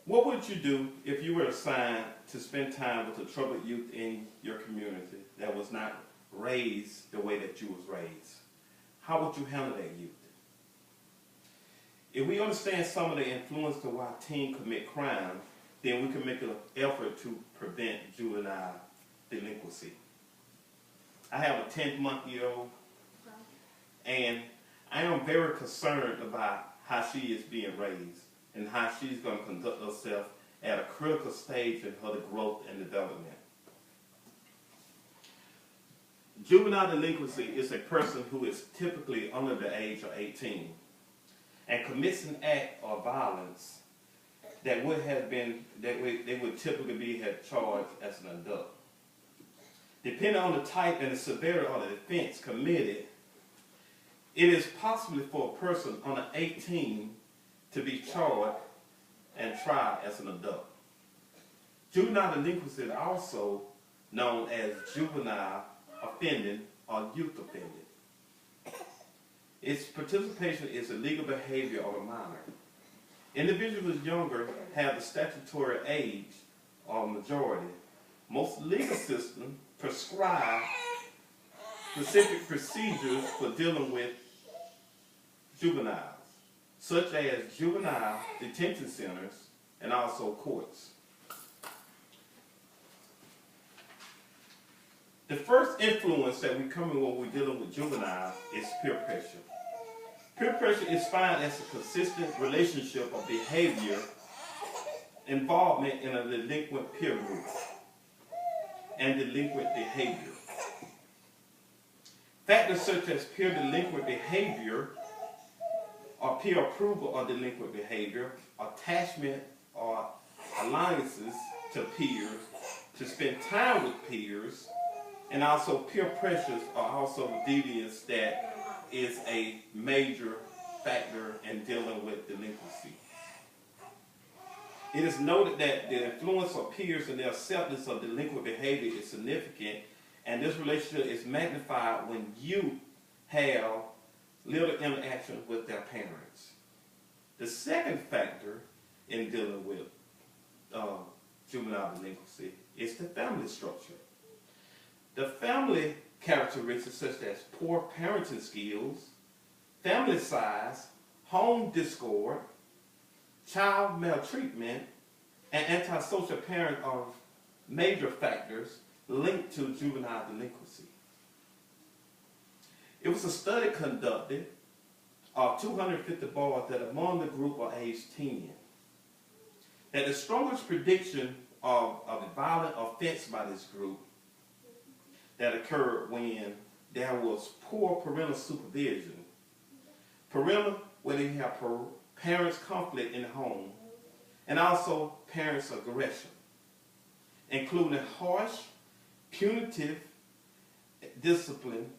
What would you do if you were assigned to spend time with a troubled youth in your community that was not raised the way that you was raised? How would you handle that youth? If we understand some of the influence of why teens commit crime, then we can make an effort to prevent juvenile delinquency. I have a 10-month-old, and I am very concerned about how she is being raised and how she's going to conduct herself at a critical stage in her growth and development. Juvenile delinquency is a person who is typically under the age of 18 and commits an act of violence that would have been, they would typically be charged as an adult. Depending on the type and the severity of the offense committed, it is possible for a person under 18 to be charged and tried as an adult. Juvenile delinquency is also known as juvenile offending or youth offending. Its participation is illegal behavior of a minor. Individuals younger have the statutory age or majority. Most legal systems prescribe specific procedures for dealing with juveniles, such as juvenile detention centers and also courts. The first influence that we come in when we're dealing with juveniles is peer pressure. Peer pressure is defined as a consistent relationship of behavior involvement in a delinquent peer group and delinquent behavior. Factors such as peer delinquent behavior or peer approval of delinquent behavior, attachment or alliances to peers, to spend time with peers, and also peer pressures are also deviance that is a major factor in dealing with delinquency. It is noted that the influence of peers and their acceptance of delinquent behavior is significant, and this relationship is magnified when youth have little interaction with their parents. The second factor in dealing with juvenile delinquency is the family structure. The family characteristics such as poor parenting skills, family size, home discord, child maltreatment, and antisocial parent are major factors linked to juvenile delinquency. It was a study conducted of 250 boys that among the group are age 10, that the strongest prediction of a violent offense by this group that occurred when there was poor parental supervision. When they have parents' conflict in the home, and also parents' aggression, including harsh, punitive discipline.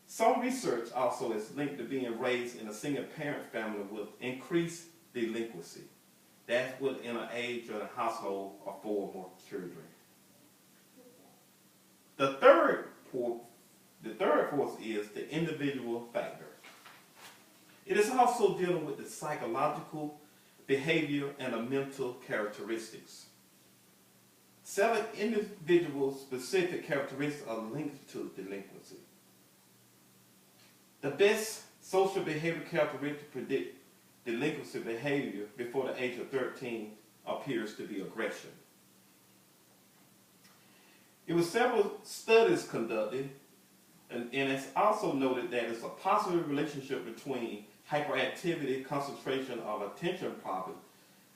Some research also is linked to being raised in a single parent family with increased delinquency. That's within an age of a household of 4 or more children. The third force is the individual factor. It is also dealing with the psychological, behavior, and the mental characteristics. 7 individual specific characteristics are linked to delinquency. The best social behavior characteristic to predict delinquency behavior before the age of 13 appears to be aggression. It was several studies conducted, and it's also noted that it's a positive relationship between hyperactivity, concentration of attention problems,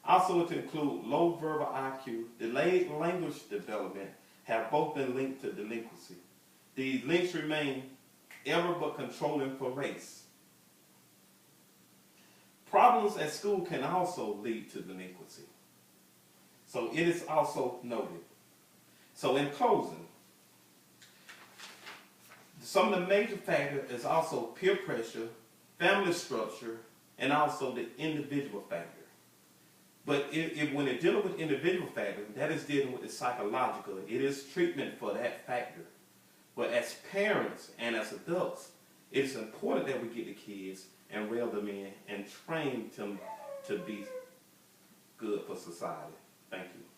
also to include low verbal IQ, delayed language development, have both been linked to delinquency. These links remain ever but controlling for race. Problems at school can also lead to delinquency. So it is also noted. So in closing, some of the major factors is also peer pressure, family structure, and also the individual factor. But when they're dealing with individual factors, that is dealing with the psychological. It is treatment for that factor. But as parents and as adults, it's important that we get the kids and reel them in and train them to be good for society. Thank you.